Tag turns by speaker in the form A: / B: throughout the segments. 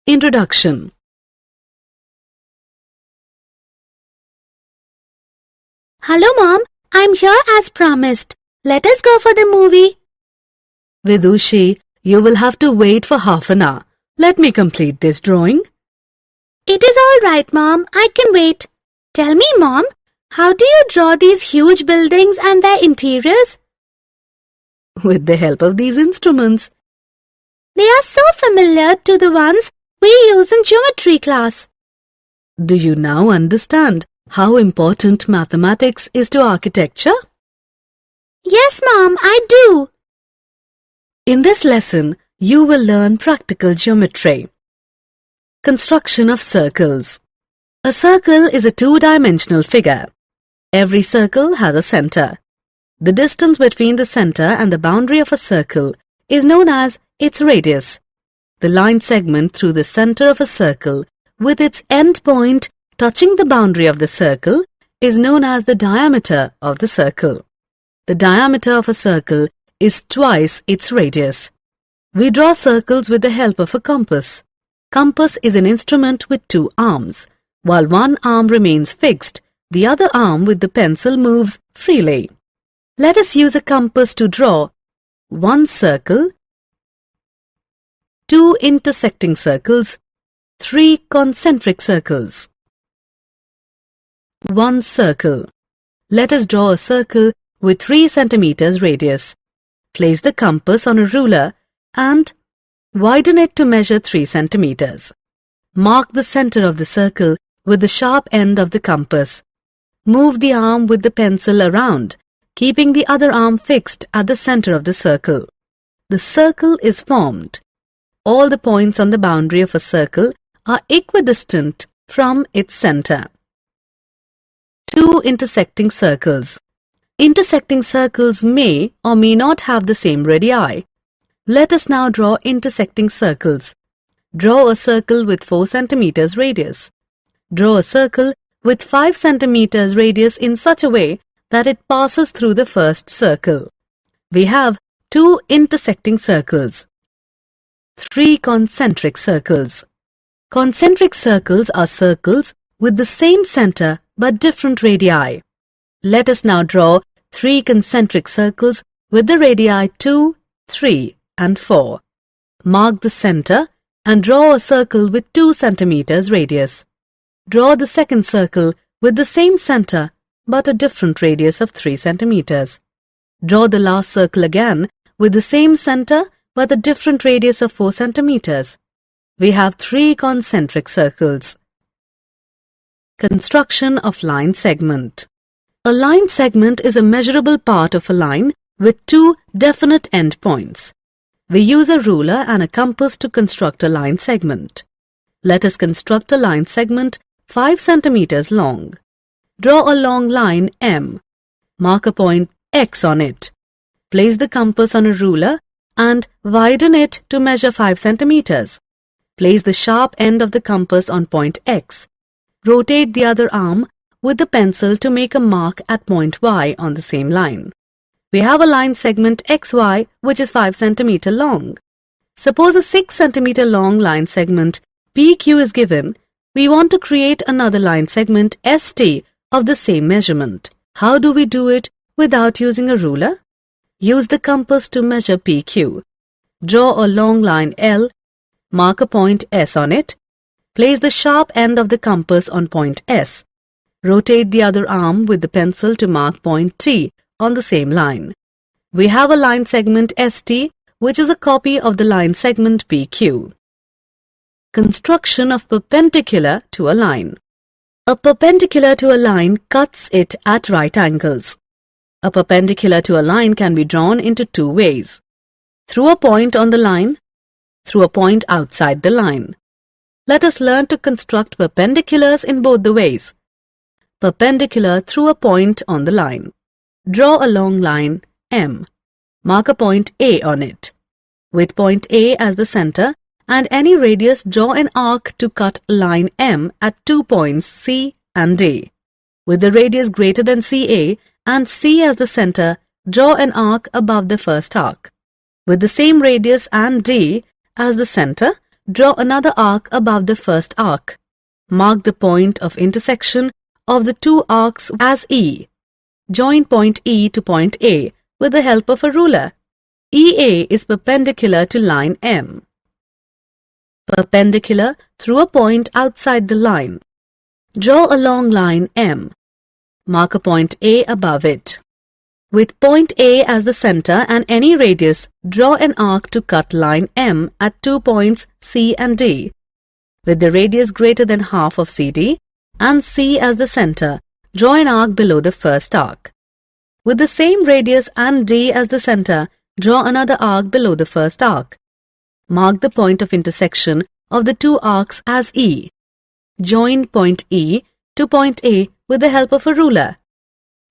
A: Introduction.
B: Hello, Mom. I'm here as promised. Let us go for the movie.
A: Vidushi, you will have to wait for half an hour. Let me complete this drawing.
B: It is all right, Mom. I can wait. Tell me, Mom, how do you draw these huge buildings and their interiors?
A: With the help of these instruments.
B: They are so familiar to the ones we use in geometry class.
A: Do you now understand how important mathematics is to architecture?
B: Yes, Mom, I do.
A: In this lesson, you will learn practical geometry. Construction of circles. A circle is a two-dimensional figure. Every circle has a center. The distance between the center and the boundary of a circle is known as its radius. The line segment through the center of a circle with its end point touching the boundary of the circle is known as the diameter of the circle. The diameter of a circle is twice its radius. We draw circles with the help of a compass. Compass is an instrument with two arms. While one arm remains fixed, the other arm with the pencil moves freely. Let us use a compass to draw one circle, two intersecting circles, three concentric circles. One circle. Let us draw a circle with 3 centimeters radius. Place the compass on a ruler and widen it to measure 3 centimeters. Mark the center of the circle with the sharp end of the compass. Move the arm with the pencil around, keeping the other arm fixed at the center of the circle. The circle is formed. All the points on the boundary of a circle are equidistant from its center. Two intersecting circles. Intersecting circles may or may not have the same radii. Let us now draw intersecting circles. Draw a circle with 4 centimeters radius. Draw a circle with 5 centimeters radius in such a way that it passes through the first circle. We have 2 intersecting circles. 3 concentric circles. Concentric circles are circles with the same center but different radii. Let us now draw 3 concentric circles with the radii 2, 3 and 4. Mark the center and draw a circle with 2 centimeters radius. Draw the second circle with the same center but a different radius of 3 centimeters. Draw the last circle again with the same center but a different radius of 4 centimeters. We have 3 concentric circles. Construction of line segment. A line segment is a measurable part of a line with 2 definite endpoints. We use a ruler and a compass to construct a line segment. Let us construct a line segment 5 centimeters long. Draw a long line M. Mark a point X on it. Place the compass on a ruler and widen it to measure 5 centimeters. Place the sharp end of the compass on point X. Rotate the other arm with the pencil to make a mark at point Y on the same line. We have a line segment XY which is 5 centimeter long. Suppose a 6 centimeter long line segment PQ is given. We want to create another line segment ST of the same measurement. How do we do it without using a ruler? Use the compass to measure PQ. Draw a long line L. Mark a point S on it. Place the sharp end of the compass on point S. Rotate the other arm with the pencil to mark point T on the same line. We have a line segment ST which is a copy of the line segment PQ. Construction of perpendicular to a line. A perpendicular to a line cuts it at right angles. A perpendicular to a line can be drawn into 2 ways. Through a point on the line, through a point outside the line. Let us learn to construct perpendiculars in both the ways. Perpendicular through a point on the line. Draw a long line M. Mark a point A on it. With point A as the center and any radius, draw an arc to cut line M at 2 points C and D. With the radius greater than CA and C as the center, draw an arc above the first arc. With the same radius and D as the center, draw another arc above the first arc. Mark the point of intersection of the two arcs as E. Join point E to point A with the help of a ruler. EA is perpendicular to line M. Perpendicular through a point outside the line. Draw a long line M. Mark a point A above it. With point A as the center and any radius, draw an arc to cut line M at 2 points C and D. With the radius greater than half of CD and C as the center, draw an arc below the first arc. With the same radius and D as the center, draw another arc below the first arc. Mark the point of intersection of the two arcs as E. Join point E to point A with the help of a ruler.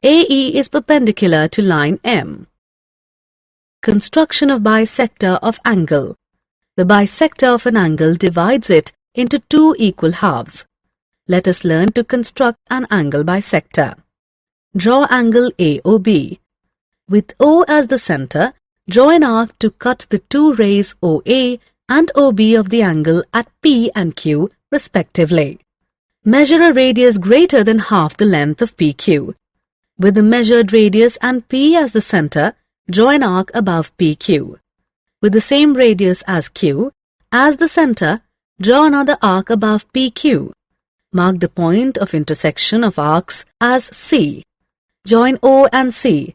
A: AE is perpendicular to line M. Construction of bisector of angle. The bisector of an angle divides it into two equal halves. Let us learn to construct an angle bisector. Draw angle AOB. With O as the center, draw an arc to cut the two rays OA and OB of the angle at P and Q respectively. Measure a radius greater than half the length of PQ. With the measured radius and P as the center, draw an arc above PQ. With the same radius as Q as the center, draw another arc above PQ. Mark the point of intersection of arcs as C. Join O and C.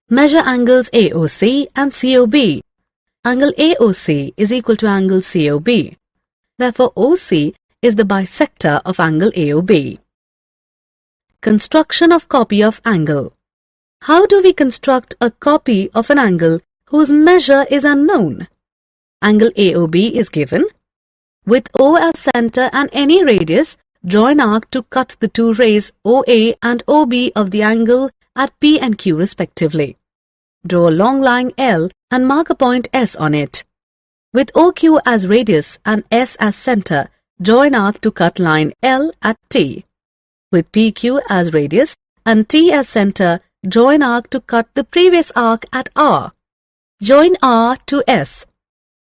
A: Measure angles AOC and COB. Angle AOC is equal to angle COB. Therefore, OC is the bisector of angle AOB. Construction of copy of angle. How do we construct a copy of an angle whose measure is unknown? Angle AOB is given. With O as center and any radius, draw an arc to cut the two rays OA and OB of the angle at P and Q respectively. Draw a long line L and mark a point S on it. With OQ as radius and S as center, draw an arc to cut line L at T. With PQ as radius and T as center, draw an arc to cut the previous arc at R. Join R to S.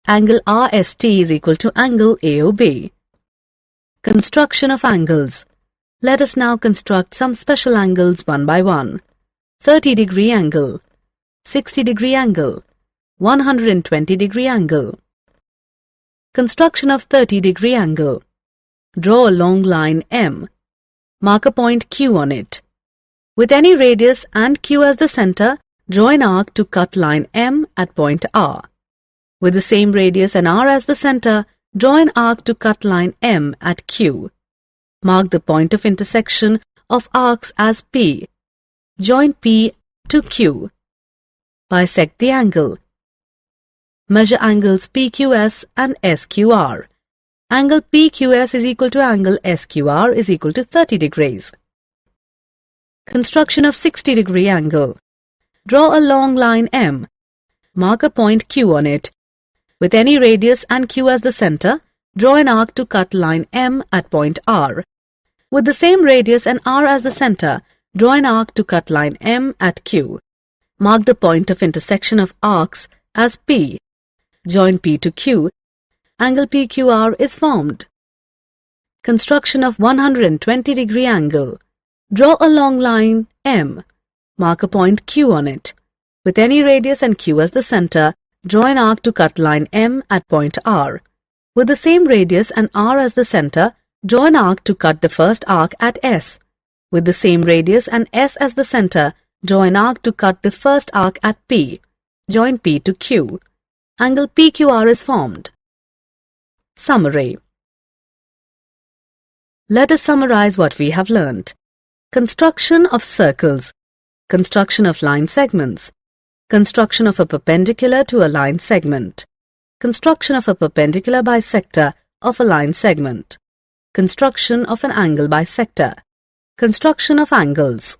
A: Angle RST is equal to angle AOB. Construction of angles. Let us now construct some special angles one by one. 30-degree angle, 60-degree angle, 120-degree angle. Construction of 30-degree angle. Draw a long line M. Mark a point Q on it. With any radius and Q as the center, draw an arc to cut line M at point R. With the same radius and R as the center, draw an arc to cut line M at Q. Mark the point of intersection of arcs as P. Join P to Q. Bisect the angle. Measure angles PQS and SQR. Angle PQS is equal to angle SQR is equal to 30 degrees. Construction of 60-degree angle. Draw a long line M. Mark a point Q on it. With any radius and Q as the center, draw an arc to cut line M at point R. With the same radius and R as the center, draw an arc to cut line M at Q. Mark the point of intersection of arcs as P. Join P to Q. Angle PQR is formed. Construction of 120-degree angle. Draw a long line M. Mark a point Q on it. With any radius and Q as the center, draw an arc to cut line M at point R. With the same radius and R as the center, draw an arc to cut the first arc at S. With the same radius and S as the center, draw an arc to cut the first arc at P. Join P to Q. Angle PQR is formed. Summary. Let us summarize what we have learnt. Construction of circles. Construction of line segments. Construction of a perpendicular to a line segment. Construction of a perpendicular bisector of a line segment. Construction of an angle bisector. Construction of angles.